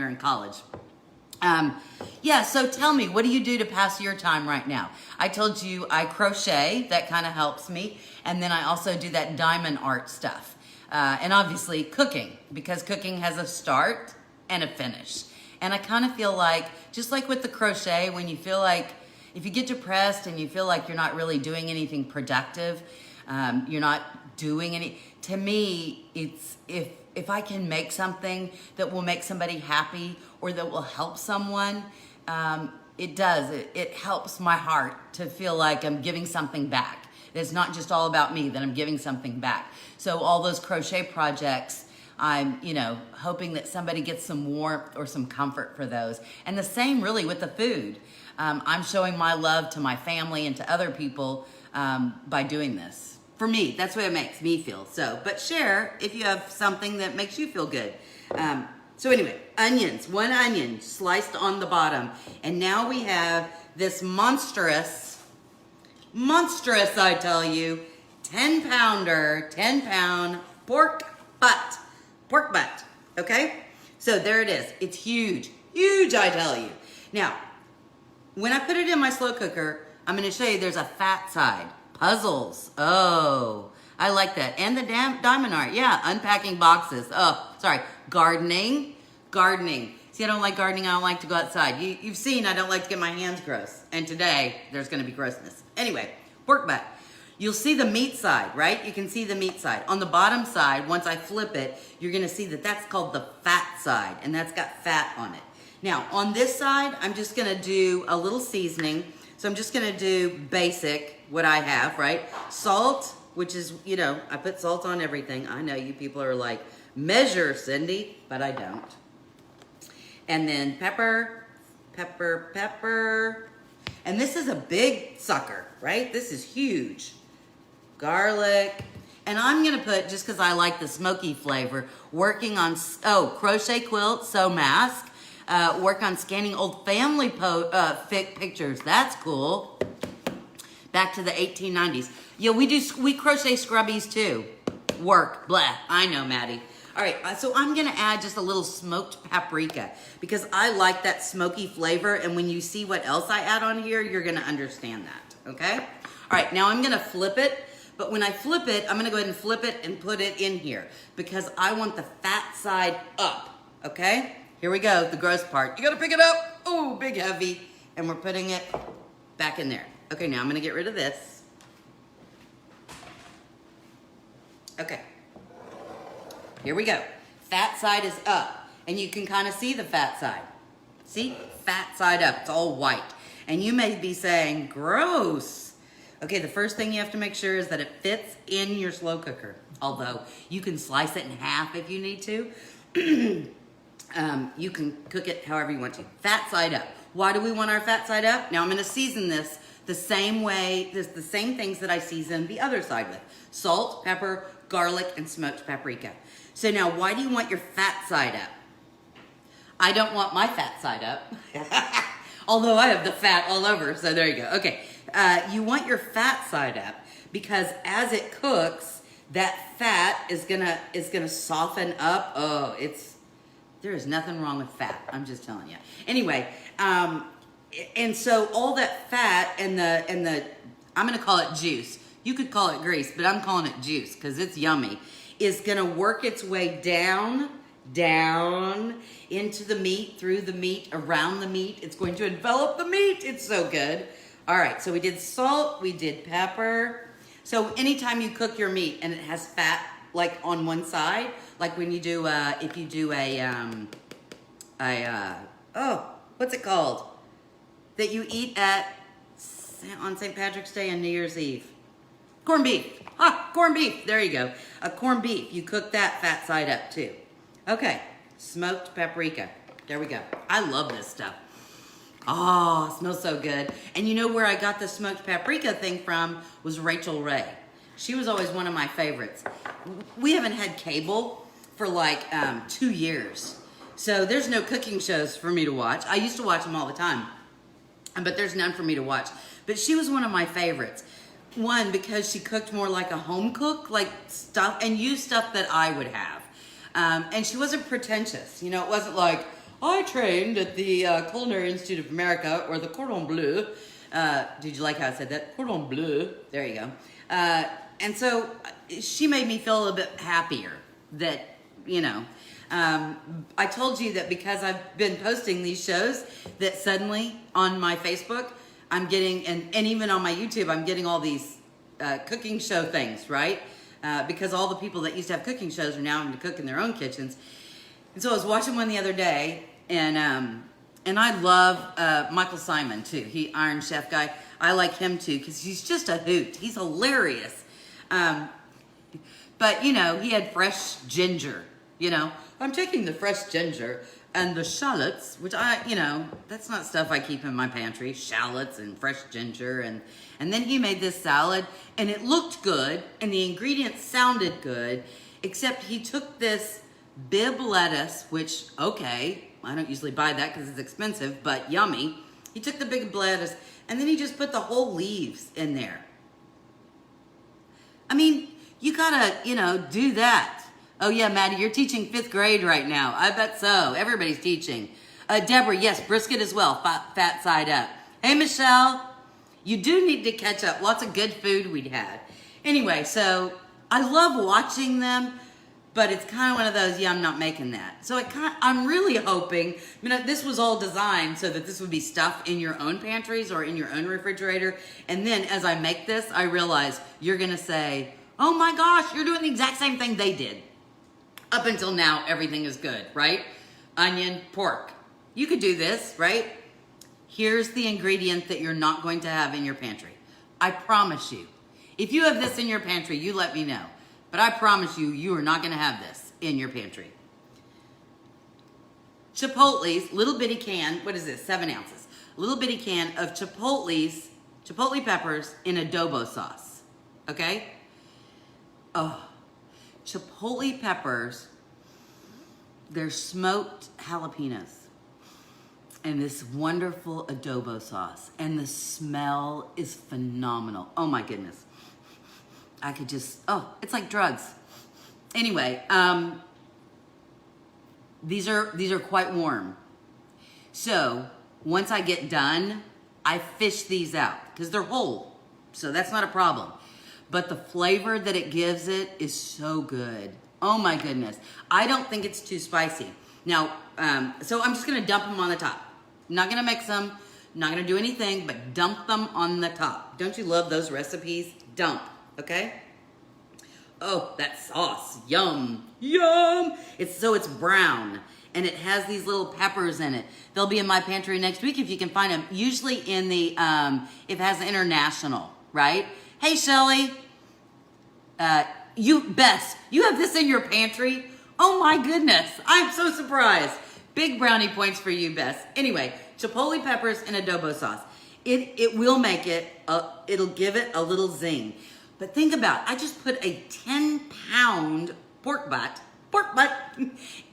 in college. Yeah, so tell me, what do you do to pass your time right now? I told you I crochet, that kind of helps me. And then I also do that diamond art stuff. And obviously cooking, because cooking has a start and a finish. And I kind of feel like, just like with the crochet, when you feel like, if you get depressed and you feel like you're not really doing anything productive, you're not doing any, to me, it's, if I can make something that will make somebody happy or that will help someone, it does. It helps my heart to feel like I'm giving something back. It's not just all about me, that I'm giving something back. So all those crochet projects, I'm, hoping that somebody gets some warmth or some comfort for those. And the same really with the food. I'm showing my love to my family and to other people by doing this. For me, that's what it makes me feel. So, but share if you have something that makes you feel good. So anyway, onions, 1 onion sliced on the bottom. And now we have this monstrous, I tell you, 10 pound pork butt, okay? So there it is. It's huge, I tell you. Now, when I put it in my slow cooker, I'm gonna show you there's a fat side. Puzzles, oh, I like that. And the diamond art, yeah, unpacking boxes. Oh, sorry, gardening. See, I don't like gardening, I don't like to go outside. You've seen I don't like to get my hands gross. And today, there's gonna be grossness. Anyway, pork butt. You'll see the meat side, right? You can see the meat side. On the bottom side, once I flip it, you're gonna see that that's called the fat side, and that's got fat on it. Now, on this side, I'm just gonna do a little seasoning. So I'm just gonna do basic, what I have, right? Salt, which is, I put salt on everything. I know you people are like, measure, Cindy, but I don't. And then pepper. And this is a big sucker, right? This is huge. Garlic. And I'm gonna put, just because I like the smoky flavor, working on, crochet quilt, sew mask, work on scanning old family pictures. That's cool. Back to the 1890s. Yeah, we crochet scrubbies too. Work, blah. I know, Maddie. All right, so I'm gonna add just a little smoked paprika because I like that smoky flavor, and when you see what else I add on here, you're gonna understand that, okay? All right, now I'm gonna flip it, but when I flip it, I'm gonna go ahead and flip it and put it in here because I want the fat side up, okay? Here we go, the gross part. You gotta pick it up. Oh, big heavy. And we're putting it back in there. Okay, now I'm gonna get rid of this. Okay. Here we go. Fat side is up. And you can kind of see the fat side. See? Fat side up. It's all white. And you may be saying, gross. Okay, the first thing you have to make sure is that it fits in your slow cooker. Although, you can slice it in half if you need to. You can cook it however you want to. Fat side up. Why do we want our fat side up? Now I'm gonna season this the same way, the same things that I season the other side with. Salt, pepper, garlic, and smoked paprika. So now why do you want your fat side up? I don't want my fat side up. Although I have the fat all over, so there you go. Okay, you want your fat side up because as it cooks, that fat is gonna soften up. Oh, there is nothing wrong with fat. I'm just telling you. Anyway, and so all that fat and the I'm gonna call it juice. You could call it grease, but I'm calling it juice because it's yummy. Is gonna work its way down into the meat, through the meat, around the meat. It's going to envelop the meat. It's so good. All right, so we did salt, we did pepper. So anytime you cook your meat and it has fat like on one side, like when you do, if you do what's it called? That you eat on St. Patrick's Day and New Year's Eve. Corned beef. Corned beef. There you go. A corned beef. You cook that fat side up too. Okay. Smoked paprika. There we go. I love this stuff. Oh, it smells so good. And you know where I got the smoked paprika thing from was Rachel Ray. She was always one of my favorites. We haven't had cable for like 2 years. So there's no cooking shows for me to watch. I used to watch them all the time, but there's none for me to watch. But she was one of my favorites. One, because she cooked more like a home cook, like stuff, and used stuff that I would have. And she wasn't pretentious. You know, it wasn't like, I trained at the Culinary Institute of America, or the Cordon Bleu. Did you like how I said that? Cordon Bleu. There you go. And so she made me feel a little bit happier that, you know, I told you that because I've been posting these shows that suddenly on my Facebook, I'm getting, and even on my YouTube, I'm getting all these cooking show things, right? Because all the people that used to have cooking shows are now having to cook in their own kitchens. And so I was watching one the other day, and I love Michael Simon too. He Iron Chef guy. I like him too because he's just a hoot. He's hilarious. But you know, he had fresh ginger. You know, I'm taking the fresh ginger and the shallots, which you know, that's not stuff I keep in my pantry. Shallots and fresh ginger, and then he made this salad, and it looked good, and the ingredients sounded good, except he took this Bib lettuce, which, okay, I don't usually buy that because it's expensive, but yummy. He took the big lettuce, and then he just put the whole leaves in there. I mean, you gotta, you know, do that. Oh yeah, Maddie, you're teaching 5th grade right now. I bet so. Everybody's teaching. Deborah, yes, brisket as well, fat side up. Hey, Michelle, you do need to catch up. Lots of good food we'd had. Anyway, so I love watching them, but it's kind of one of those, yeah, I'm not making that. So I'm really hoping, I mean, this was all designed so that this would be stuff in your own pantries or in your own refrigerator. And then as I make this, I realize you're going to say, oh my gosh, you're doing the exact same thing they did. Up until now, everything is good, right? Onion, pork. You could do this, right? Here's the ingredient that you're not going to have in your pantry. I promise you. If you have this in your pantry, you let me know. But I promise you, you are not going to have this in your pantry. Chipotles, little bitty can, what is this, 7 ounces. Little bitty can of chipotle peppers in adobo sauce, okay? Oh, chipotle peppers, they're smoked jalapenos and this wonderful adobo sauce. And the smell is phenomenal. Oh my goodness. I could just, oh, it's like drugs. Anyway, these are quite warm. So once I get done, I fish these out because they're whole. So that's not a problem. But the flavor that it gives it is so good. Oh my goodness. I don't think it's too spicy. Now, so I'm just gonna dump them on the top. I'm not gonna mix them, not gonna do anything, but dump them on the top. Don't you love those recipes? Dump, okay? Oh, that sauce, yum, yum. It's brown, and it has these little peppers in it. They'll be in my pantry next week if you can find them. Usually in the, it has international, right? Hey, Shelly, Bess, you have this in your pantry? Oh my goodness, I'm so surprised. Big brownie points for you, Bess. Anyway, chipotle peppers and adobo sauce. It will make it, it'll give it a little zing. But think about it, I just put a 10-pound pork butt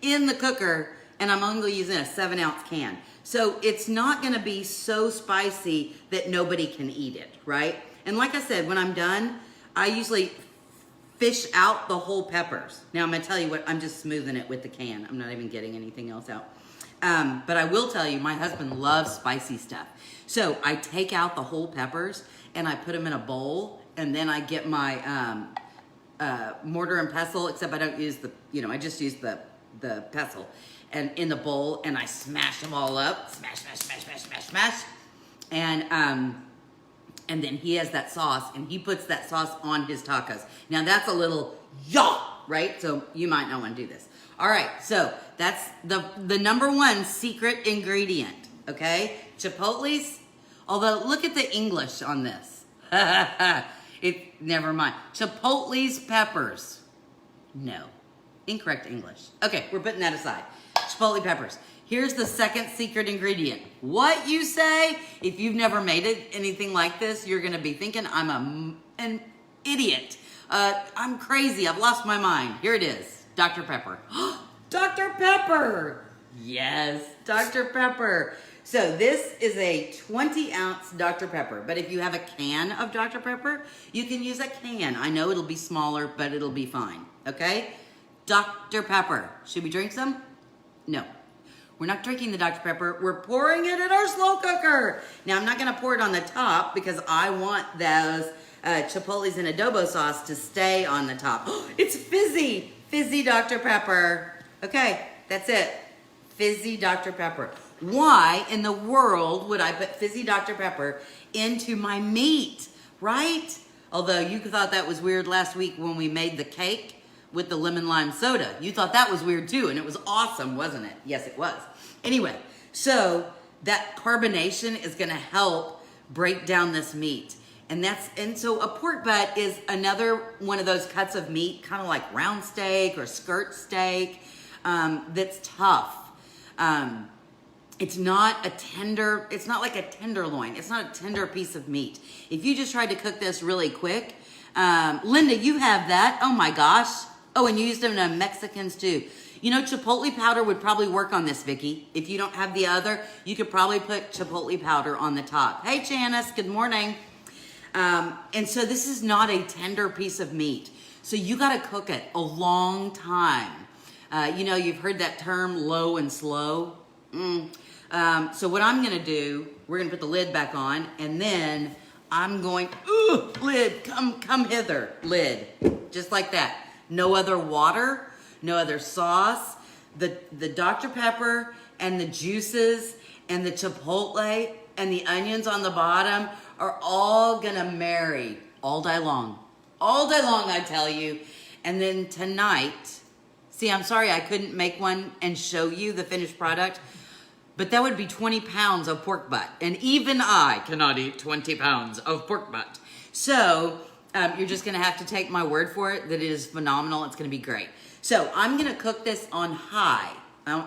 in the cooker, and I'm only using a 7-ounce can. So it's not gonna be so spicy that nobody can eat it, right? And like I said, when I'm done, I usually fish out the whole peppers. Now I'm gonna tell you what, I'm just smoothing it with the can. I'm not even getting anything else out. But I will tell you, my husband loves spicy stuff. So I take out the whole peppers and I put them in a bowl, and then I get my mortar and pestle, except I don't use the, I just use the pestle, and in the bowl, and I smash them all up, smash, smash, smash, smash, smash, smash, and then he has that sauce, and he puts that sauce on his tacos. Now that's a little yah, right? So you might not want to do this. All right, so that's the #1 secret ingredient, okay? Chipotles, although look at the English on this. Never mind. Chipotles peppers. No, incorrect English. Okay, we're putting that aside. Chipotle peppers. Here's the second secret ingredient. What you say? If you've never made anything like this, you're gonna be thinking I'm an idiot. I'm crazy, I've lost my mind. Here it is, Dr. Pepper. Dr. Pepper! Yes, Dr. Pepper. So this is a 20-ounce Dr. Pepper, but if you have a can of Dr. Pepper, you can use a can. I know it'll be smaller, but it'll be fine, okay? Dr. Pepper. Should we drink some? No. We're not drinking the Dr. Pepper. We're pouring it in our slow cooker. Now, I'm not going to pour it on the top because I want those chipotles and adobo sauce to stay on the top. It's fizzy. Fizzy Dr. Pepper. Okay, that's it. Fizzy Dr. Pepper. Why in the world would I put fizzy Dr. Pepper into my meat, right? Although you thought that was weird last week when we made the cake with the lemon lime soda. You thought that was weird too, and it was awesome, wasn't it? Yes, it was. Anyway, so that carbonation is gonna help break down this meat. And so a pork butt is another one of those cuts of meat, kind of like round steak or skirt steak, that's tough. It's not like a tenderloin. It's not a tender piece of meat. If you just tried to cook this really quick, Linda, you have that. Oh my gosh. Oh, and you used them in a Mexican stew. You know, chipotle powder would probably work on this, Vicki. If you don't have the other, you could probably put chipotle powder on the top. Hey, Janice, good morning. And so this is not a tender piece of meat. So you got to cook it a long time. You know, you've heard that term low and slow. So what I'm going to do, we're going to put the lid back on, and then I'm going, ooh, lid, come hither, lid. Just like that. No other water, no other sauce. The Dr. Pepper and the juices and the chipotle and the onions on the bottom are all gonna marry all day long. All day long, I tell you. And then tonight, see, I'm sorry I couldn't make one and show you the finished product, but that would be 20 pounds of pork butt. And even I cannot eat 20 pounds of pork butt. So you're just gonna have to take my word for it that it is phenomenal. It's gonna be great. So I'm gonna cook this on high.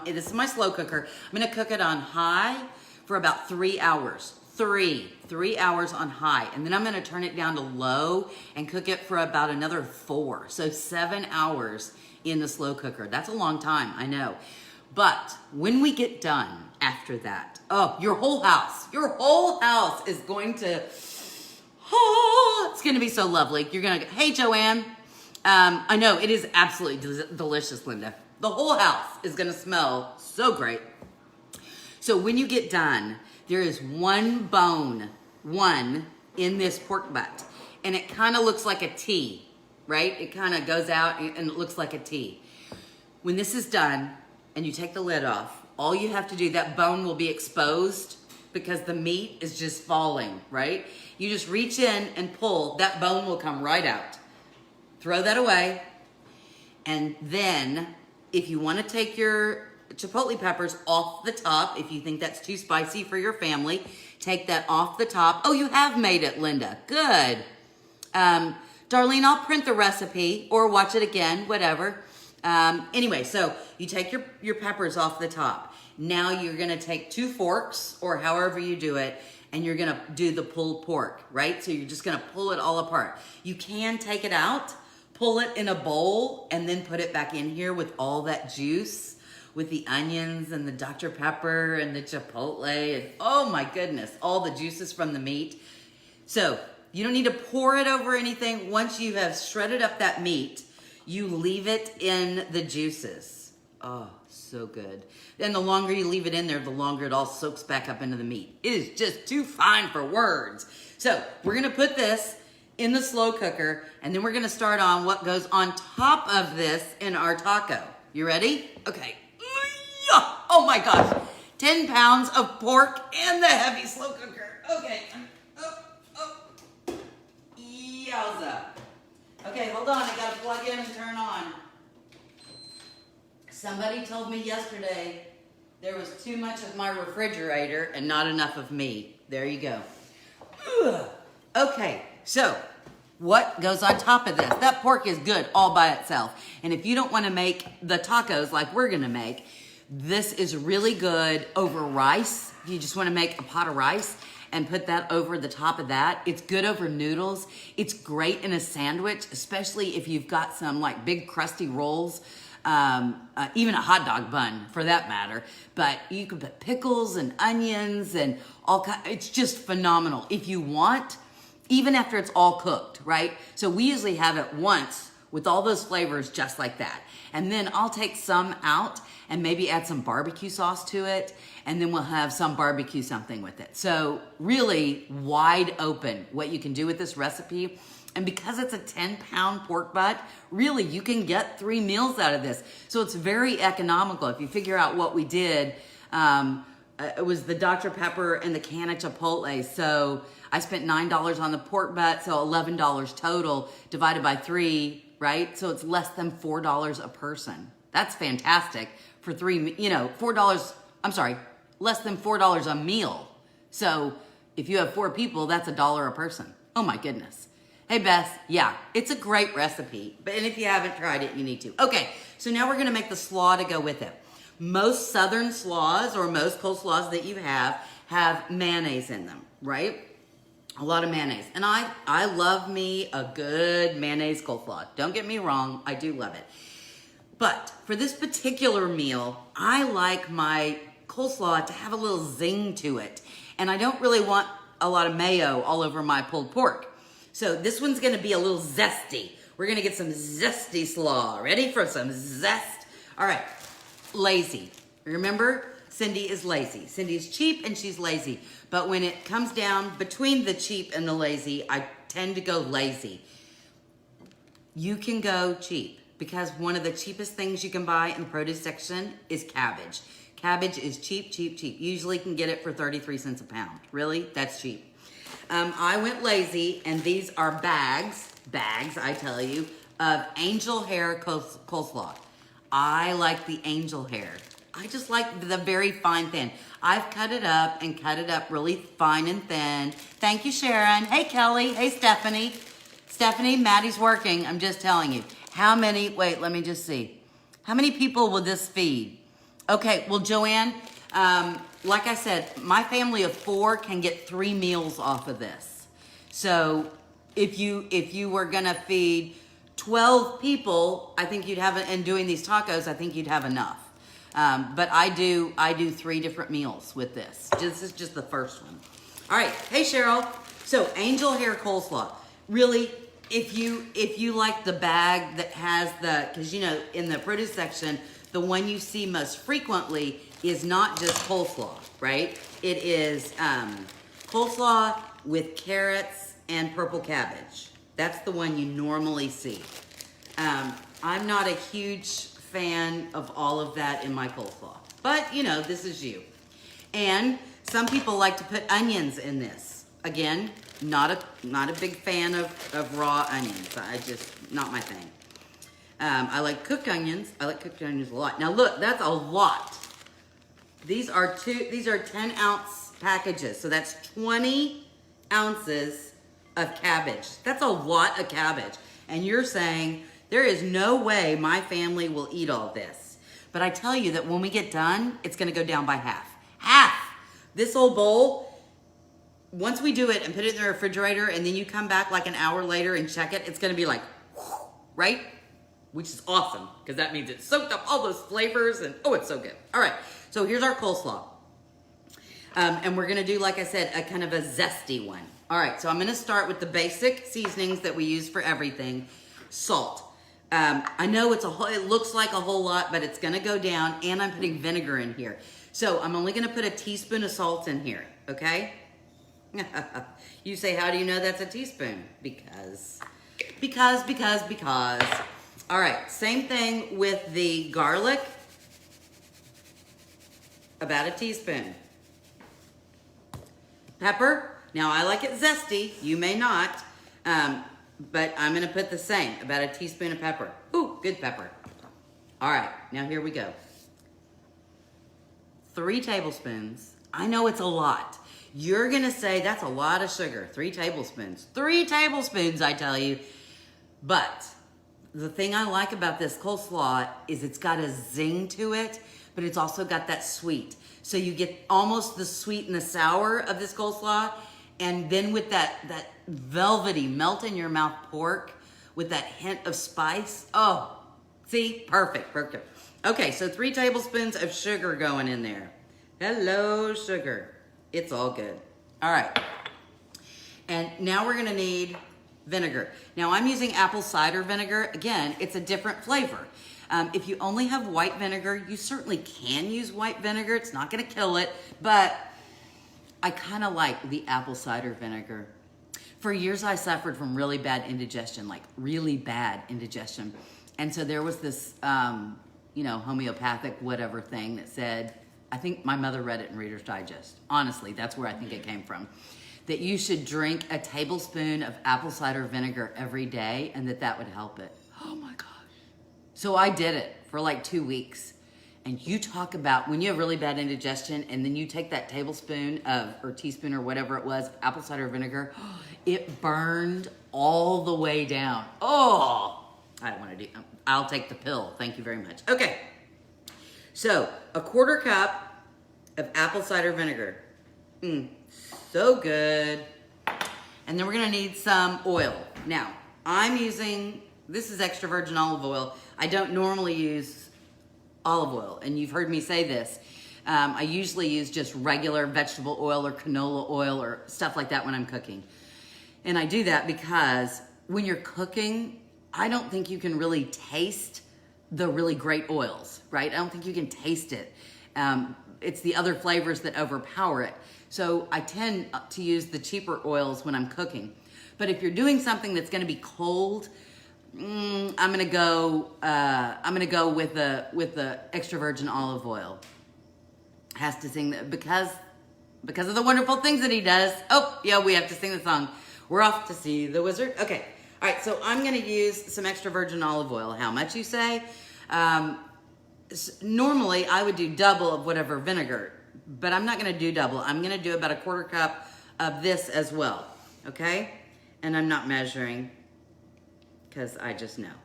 This is my slow cooker. I'm gonna cook it on high for about 3 hours. Three hours on high. And then I'm gonna turn it down to low and cook it for about another 4. So 7 hours in the slow cooker. That's a long time, I know. But when we get done after that, oh, your whole house is going to, oh, it's gonna be so lovely. You're gonna, hey, Joanne. I know, it is absolutely delicious, Linda. The whole house is gonna smell so great. So when you get done, there is one bone in this pork butt, and it kind of looks like a T, right? It kind of goes out and it looks like a T. When this is done and you take the lid off, all you have to do, that bone will be exposed because the meat is just falling, right? You just reach in and pull, that bone will come right out. Throw that away. And then if you want to take your chipotle peppers off the top, if you think that's too spicy for your family, take that off the top. Oh, you have made it, Linda. Good. Darlene, I'll print the recipe or watch it again, whatever. Anyway, so you take your peppers off the top. Now you're going to take 2 forks or however you do it, and you're going to do the pulled pork, right? So you're just going to pull it all apart. You can take it out, pull it in a bowl, and then put it back in here with all that juice, with the onions and the Dr. Pepper and the chipotle, and oh my goodness, all the juices from the meat. So you don't need to pour it over anything. Once you have shredded up that meat, you leave it in the juices. Oh, so good. And the longer you leave it in there, the longer it all soaks back up into the meat. It is just too fine for words. So we're gonna put this in the slow cooker, and then we're gonna start on what goes on top of this in our taco. You ready? Okay. Oh my gosh. 10 pounds of pork in the heavy slow cooker. Okay. Yowza. Okay, hold on. I gotta plug in and turn on. Somebody told me yesterday there was too much of my refrigerator and not enough of me. There you go. Ugh. Okay, so what goes on top of this? That pork is good all by itself. And if you don't want to make the tacos like we're gonna make, this is really good over rice. If you just want to make a pot of rice and put that over the top of that. It's good over noodles. It's great in a sandwich, especially if you've got some like big crusty rolls, even a hot dog bun for that matter. But you can put pickles and onions and all kinds. It's just phenomenal. If you want, even after it's all cooked, right? So we usually have it once with all those flavors just like that. And then I'll take some out and maybe add some barbecue sauce to it, and then we'll have some barbecue something with it. So really wide open what you can do with this recipe. And because it's a 10-pound pork butt, really you can get 3 meals out of this. So it's very economical. If you figure out what we did, it was the Dr. Pepper and the can of chipotle. So I spent $9 on the pork butt, so $11 total divided by 3, right? So it's less than $4 a person. That's fantastic for 3, $4, I'm sorry, less than $4 a meal. So if you have 4 people, that's $1 a person. Oh my goodness. Hey Beth, yeah, it's a great recipe, and if you haven't tried it, you need to. Okay, so now we're gonna make the slaw to go with it. Most southern slaws, or most coleslaws that you have mayonnaise in them, right? A lot of mayonnaise. And I love me a good mayonnaise coleslaw. Don't get me wrong, I do love it. But for this particular meal, I like my coleslaw to have a little zing to it. And I don't really want a lot of mayo all over my pulled pork. So this one's gonna be a little zesty. We're gonna get some zesty slaw. Ready for some zest? All right, lazy. Remember, Cindy is lazy. Cindy's cheap and she's lazy. But when it comes down between the cheap and the lazy, I tend to go lazy. You can go cheap because one of the cheapest things you can buy in the produce section is cabbage. Cabbage is cheap, cheap, cheap. Usually you can get it for 33 cents a pound. Really? That's cheap. I went lazy, and these are bags, I tell you, of angel hair coleslaw. I like the angel hair. I just like the very fine thin. I've cut it up and cut it up really fine and thin. Thank you, Sharon. Hey, Kelly. Hey, Stephanie. Stephanie, Maddie's working. I'm just telling you. How many, wait, let me just see. How many people will this feed? Okay, well, Joanne, like I said, my family of 4 can get 3 meals off of this. So if you were gonna feed 12 people, I think you'd have, and doing these tacos, I think you'd have enough. But I do 3 different meals with this. This is just the first one. All right, hey Cheryl. So angel hair coleslaw. Really, if you like the bag that has the, because in the produce section, the one you see most frequently is not just coleslaw, right? It is coleslaw with carrots and purple cabbage. That's the one you normally see. I'm not a huge fan of all of that in my coleslaw, but this is you. And some people like to put onions in this. Again, not a big fan of raw onions. Not my thing. I like cooked onions. I like cooked onions a lot. Now look, that's a lot. These are 10-ounce packages. So that's 20 ounces of cabbage. That's a lot of cabbage. And you're saying, there is no way my family will eat all this. But I tell you that when we get done, it's gonna go down by half. Half! This old bowl, once we do it and put it in the refrigerator and then you come back like an hour later and check it, it's gonna be like, right? Which is awesome, because that means it soaked up all those flavors and oh, it's so good. All right, so here's our coleslaw. And we're gonna do, like I said, a kind of a zesty one. All right, so I'm gonna start with the basic seasonings that we use for everything. Salt. I know it looks like a whole lot, but it's gonna go down, and I'm putting vinegar in here. So I'm only gonna put a teaspoon of salt in here, okay? You say, how do you know that's a teaspoon? Because. All right, same thing with the garlic. About a teaspoon. Pepper. Now I like it zesty. You may not. But I'm gonna put the same, about a teaspoon of pepper. Ooh, good pepper. All right, now here we go. 3 tablespoons. I know it's a lot. You're gonna say that's a lot of sugar. 3 tablespoons. 3 tablespoons, I tell you. But the thing I like about this coleslaw is it's got a zing to it, but it's also got that sweet. So you get almost the sweet and the sour of this coleslaw, and then with that velvety, melt in your mouth pork with that hint of spice. Oh, see, perfect. Okay, so 3 tablespoons of sugar going in there. Hello, sugar. It's all good. All right. And now we're gonna need vinegar. Now I'm using apple cider vinegar. Again, it's a different flavor. If you only have white vinegar, you certainly can use white vinegar. It's not gonna kill it, but I kind of like the apple cider vinegar. For years, I suffered from really bad indigestion, like really bad indigestion. And so there was this, homeopathic whatever thing that said, I think my mother read it in Reader's Digest. Honestly, that's where I think it came from. That you should drink a tablespoon of apple cider vinegar every day and that would help it. Oh my gosh. So I did it for like 2 weeks. And you talk about when you have really bad indigestion and then you take that tablespoon or teaspoon or whatever it was, apple cider vinegar, it burned all the way down. Oh, I don't want to I'll take the pill. Thank you very much. Okay. So a 1/4 cup of apple cider vinegar. So good. And then we're going to need some oil. Now, this is extra virgin olive oil. I don't normally use olive oil, and you've heard me say this. I usually use just regular vegetable oil or canola oil or stuff like that when I'm cooking. And I do that because when you're cooking, I don't think you can really taste the really great oils, right? I don't think you can taste it. It's the other flavors that overpower it. So I tend to use the cheaper oils when I'm cooking. But if you're doing something that's gonna be cold, I'm gonna go with the extra virgin olive oil. Has to sing that because of the wonderful things that he does. Oh yeah, we have to sing the song. We're off to see the wizard. Okay, all right. So I'm gonna use some extra virgin olive oil. How much you say? Normally I would do double of whatever vinegar, but I'm not gonna do double. I'm gonna do about a 1/4 cup of this as well. Okay, and I'm not measuring, because I just know.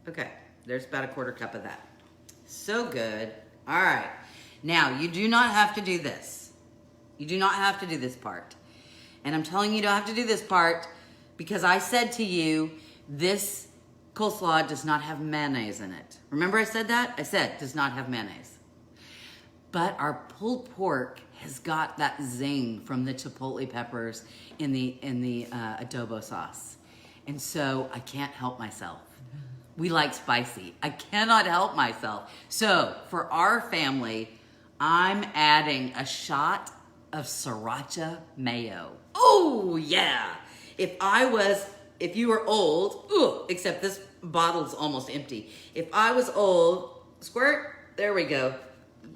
Okay, there's about a 1/4 cup of that. So good. All right. Now, you do not have to do this. You do not have to do this part. And I'm telling you don't have to do this part because I said to you, this coleslaw does not have mayonnaise in it. Remember I said that? I said does not have mayonnaise. But our pulled pork has got that zing from the chipotle peppers in the adobo sauce. And so I can't help myself. We like spicy. I cannot help myself. So for our family, I'm adding a shot of sriracha mayo. Oh yeah. If you were old, except this bottle's almost empty. If I was old, squirt, there we go.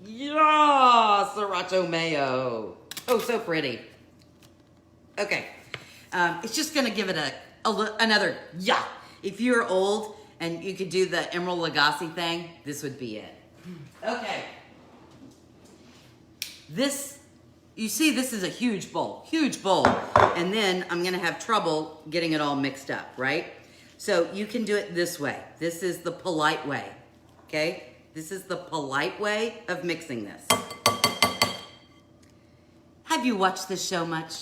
Yeah, sriracha mayo. Oh, so pretty. Okay. It's just gonna give it another yeah. If you're old and you could do the Emerald Lagasse thing, this would be it. Okay. You see, this is a huge bowl. And then I'm gonna have trouble getting it all mixed up, right? So you can do it this way. This is the polite way, okay? This is the polite way of mixing this. Have you watched this show much?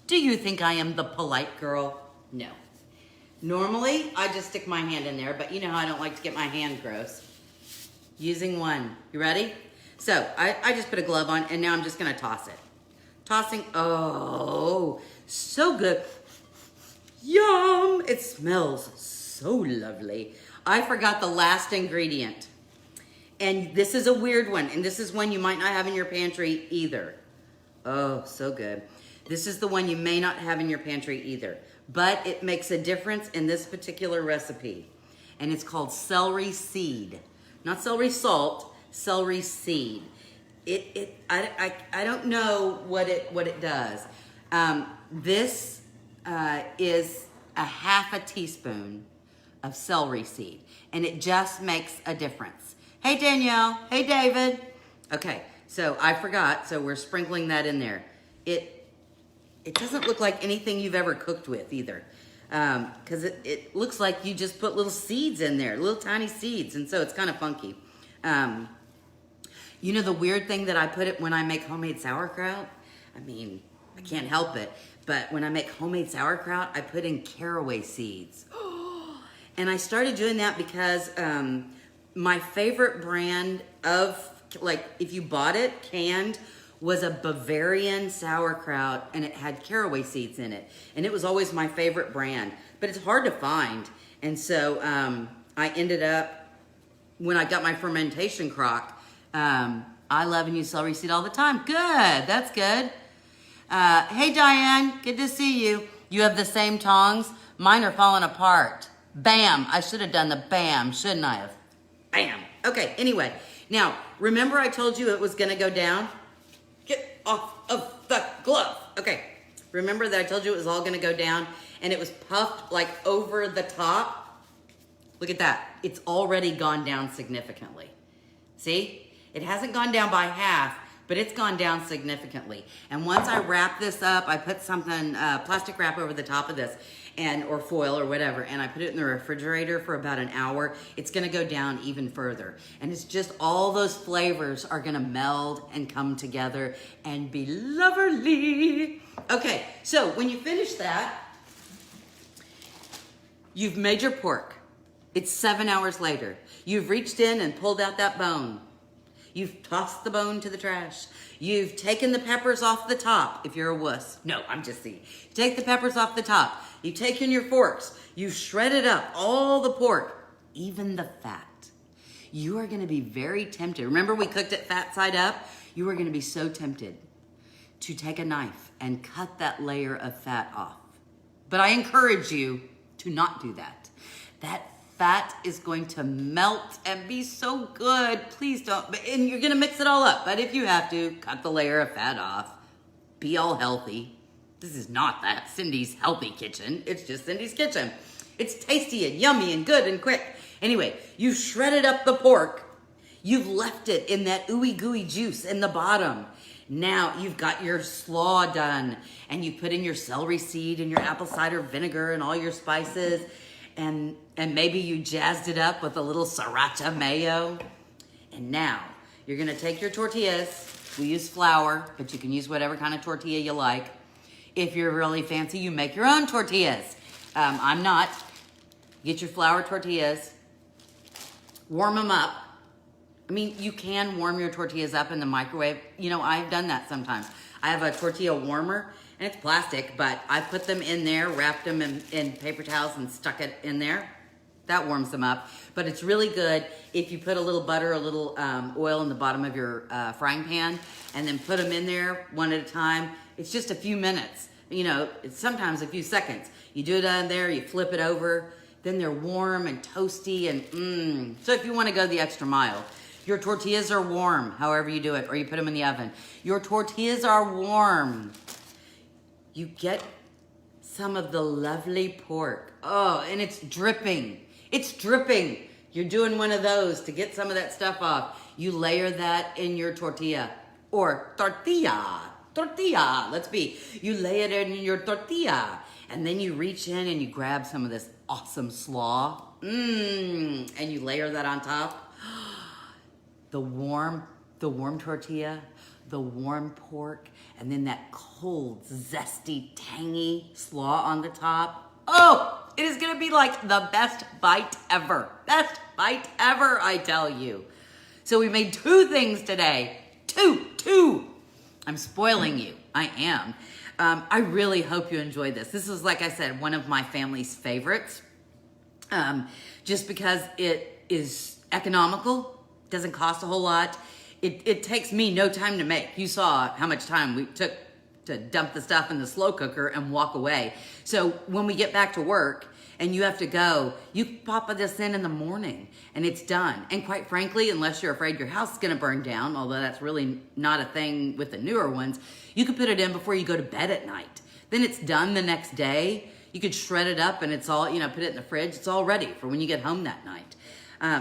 Do you think I am the polite girl? No. Normally, I just stick my hand in there, but you know how I don't like to get my hand gross. Using one. You ready? So, I just put a glove on, and now I'm just gonna toss it. Tossing, oh, so good. Yum! It smells so lovely. I forgot the last ingredient. And this is a weird one, and this is one you might not have in your pantry either. Oh, so good. This is the one you may not have in your pantry either, but it makes a difference in this particular recipe. And it's celery seed. Not celery salt, celery seed. I don't know what it does. This is a ½ teaspoon of celery seed, and it just makes a difference. Hey Danielle, hey David. Okay, so I forgot, so we're sprinkling that in there. It doesn't look like anything you've ever cooked with either, because it looks like you just put little seeds in there, little tiny seeds, and so it's kind of funky. You know the weird thing that I put it when I make homemade sauerkraut? I mean, I can't help it, but when I make homemade sauerkraut, I put in caraway seeds. And I started doing that because my favorite brand of, like, if you bought it canned, was a Bavarian sauerkraut, and it had caraway seeds in it. And it was always my favorite brand, but it's hard to find. And so I ended up, when I got my fermentation crock, I love and use celery seed all the time. Good, that's good. Hey Diane, good to see you. You have the same tongs? Mine are falling apart. Bam, I should have done the bam, shouldn't I have? Bam. Okay, anyway. Now, remember I told you it was gonna go down? Get off of the glove. Okay, remember that I told you it was all gonna go down and it was puffed like over the top? Look at that, it's already gone down significantly. See, it hasn't gone down by half, but it's gone down significantly. And once I wrap this up, I put something, plastic wrap over the top of this, or foil or whatever, and I put it in the refrigerator for about an hour. It's gonna go down even further. And it's just all those flavors are gonna meld and come together and be lovely. Okay, so when you finish that, you've made your pork. It's 7 hours later. You've reached in and pulled out that bone. You've tossed the bone to the trash. You've taken the peppers off the top, if you're a wuss. No, I'm just saying. Take the peppers off the top. You've taken your forks. You've shredded up all the pork, even the fat. You are gonna be very tempted. Remember we cooked it fat side up? You are gonna be so tempted to take a knife and cut that layer of fat off. But I encourage you to not do that. That fat is going to melt and be so good. Please don't, and you're gonna mix it all up. But if you have to, cut the layer of fat off. Be all healthy. This is not that Cindy's healthy kitchen. It's just Cindy's kitchen. It's tasty and yummy and good and quick. Anyway, you've shredded up the pork. You've left it in that ooey gooey juice in the bottom. Now you've got your slaw done, and you put in your celery seed and your apple cider vinegar and all your spices. And maybe you jazzed it up with a little sriracha mayo. And now you're gonna take your tortillas. We use flour, but you can use whatever kind of tortilla you like. If you're really fancy, you make your own tortillas. I'm not. Get your flour tortillas, warm them up. I mean, you can warm your tortillas up in the microwave. You know, I've done that sometimes. I have a tortilla warmer, and it's plastic, but I put them in there, wrapped them in paper towels and stuck it in there. That warms them up. But it's really good if you put a little butter, a little oil in the bottom of your frying pan, and then put them in there one at a time. It's just a few minutes. You know, it's sometimes a few seconds. You do it on there, you flip it over, then they're warm and toasty and So if you want to go the extra mile, your tortillas are warm, however you do it, or you put them in the oven. Your tortillas are warm. You get some of the lovely pork. Oh, and it's dripping. It's dripping. You're doing one of those to get some of that stuff off. You layer that in your tortilla or tortilla. Tortilla, let's be. You lay it in your tortilla, and then you reach in and you grab some of this awesome slaw, and you layer that on top. The warm tortilla, the warm pork, and then that cold, zesty, tangy slaw on the top. Oh, it is gonna be like the best bite ever. Best bite ever, I tell you. So we made 2 things today. Two. I'm spoiling you. I am. I really hope you enjoyed this. This is, like I said, one of my family's favorites. Just because it is economical, doesn't cost a whole lot. It takes me no time to make. You saw how much time we took to dump the stuff in the slow cooker and walk away. So when we get back to work and you have to go, you pop this in the morning and it's done. And quite frankly, unless you're afraid your house is gonna burn down, although that's really not a thing with the newer ones, you can put it in before you go to bed at night. Then it's done the next day. You could shred it up and it's all, put it in the fridge. It's all ready for when you get home that night.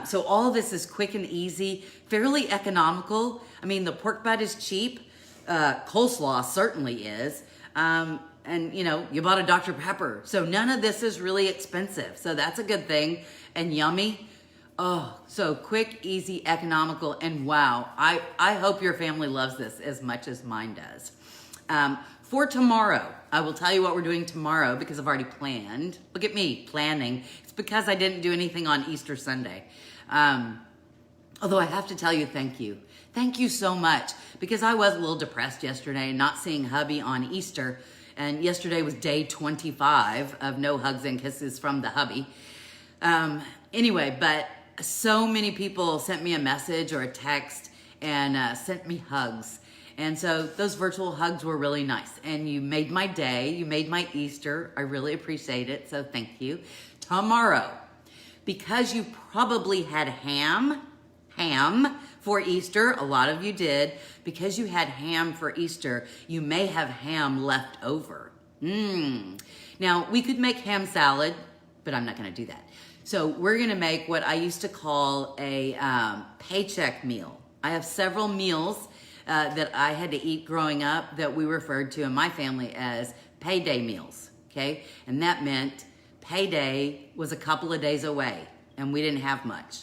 So all of this is quick and easy, fairly economical. I mean, the pork butt is cheap. Coleslaw certainly is. And you bought a Dr. Pepper. So none of this is really expensive. So that's a good thing. And yummy. Oh, so quick, easy, economical, and wow. I hope your family loves this as much as mine does. For tomorrow, I will tell you what we're doing tomorrow because I've already planned. Look at me, planning. It's because I didn't do anything on Easter Sunday. Although I have to tell you, thank you. Thank you so much, because I was a little depressed yesterday not seeing hubby on Easter, and yesterday was day 25 of no hugs and kisses from the hubby. Anyway, but so many people sent me a message or a text and sent me hugs. And so those virtual hugs were really nice. And you made my day, you made my Easter. I really appreciate it, so thank you. Tomorrow, because you probably had ham for Easter, a lot of you did, because you had ham for Easter, you may have ham left over. Now, we could make ham salad, but I'm not gonna do that. So we're gonna make what I used to call a paycheck meal. I have several meals that I had to eat growing up that we referred to in my family as payday meals, okay? And that meant payday was a couple of days away and we didn't have much.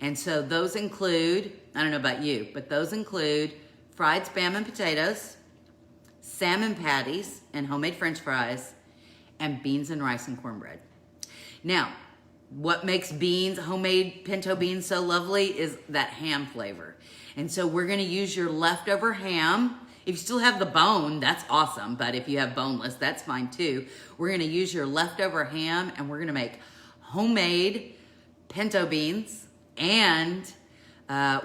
And so those include, I don't know about you, but those include fried Spam and potatoes, salmon patties and homemade French fries, and beans and rice and cornbread. Now, what makes beans, homemade pinto beans, so lovely is that ham flavor. And so we're gonna use your leftover ham. If you still have the bone, that's awesome, but if you have boneless, that's fine too. We're gonna use your leftover ham and we're gonna make homemade pinto beans, and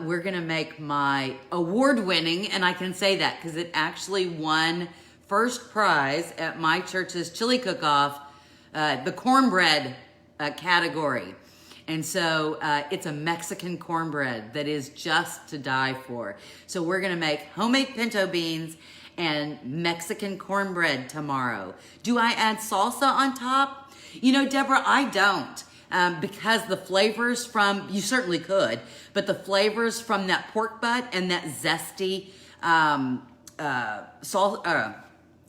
we're gonna make my award-winning, and I can say that because it actually won first prize at my church's chili cook-off, the cornbread category. And so it's a Mexican cornbread that is just to die for. So we're gonna make homemade pinto beans and Mexican cornbread tomorrow. Do I add salsa on top? You know, Deborah, I don't. Because the flavors from, you certainly could, but the flavors from that pork butt and that zesty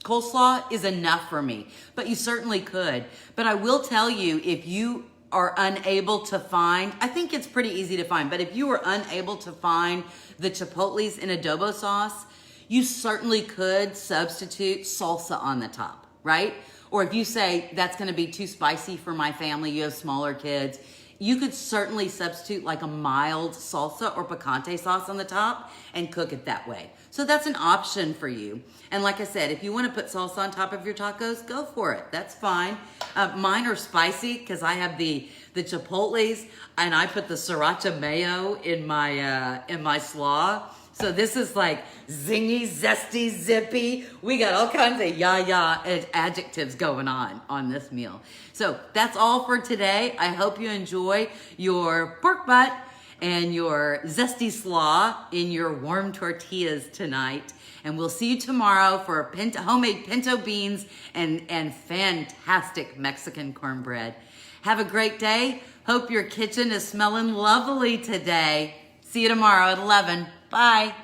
coleslaw is enough for me. But you certainly could. But I will tell you, if you are unable to find, I think it's pretty easy to find, but if you are unable to find the chipotles in adobo sauce, you certainly could substitute salsa on the top, right? Or if you say that's gonna be too spicy for my family, you have smaller kids, you could certainly substitute like a mild salsa or picante sauce on the top and cook it that way. So that's an option for you. And like I said, if you wanna put salsa on top of your tacos, go for it, that's fine. Mine are spicy because I have the chipotles and I put the sriracha mayo in my slaw. So this is like zingy, zesty, zippy. We got all kinds of adjectives going on this meal. So that's all for today. I hope you enjoy your pork butt and your zesty slaw in your warm tortillas tonight. And we'll see you tomorrow for homemade pinto beans and fantastic Mexican cornbread. Have a great day. Hope your kitchen is smelling lovely today. See you tomorrow at 11. Bye.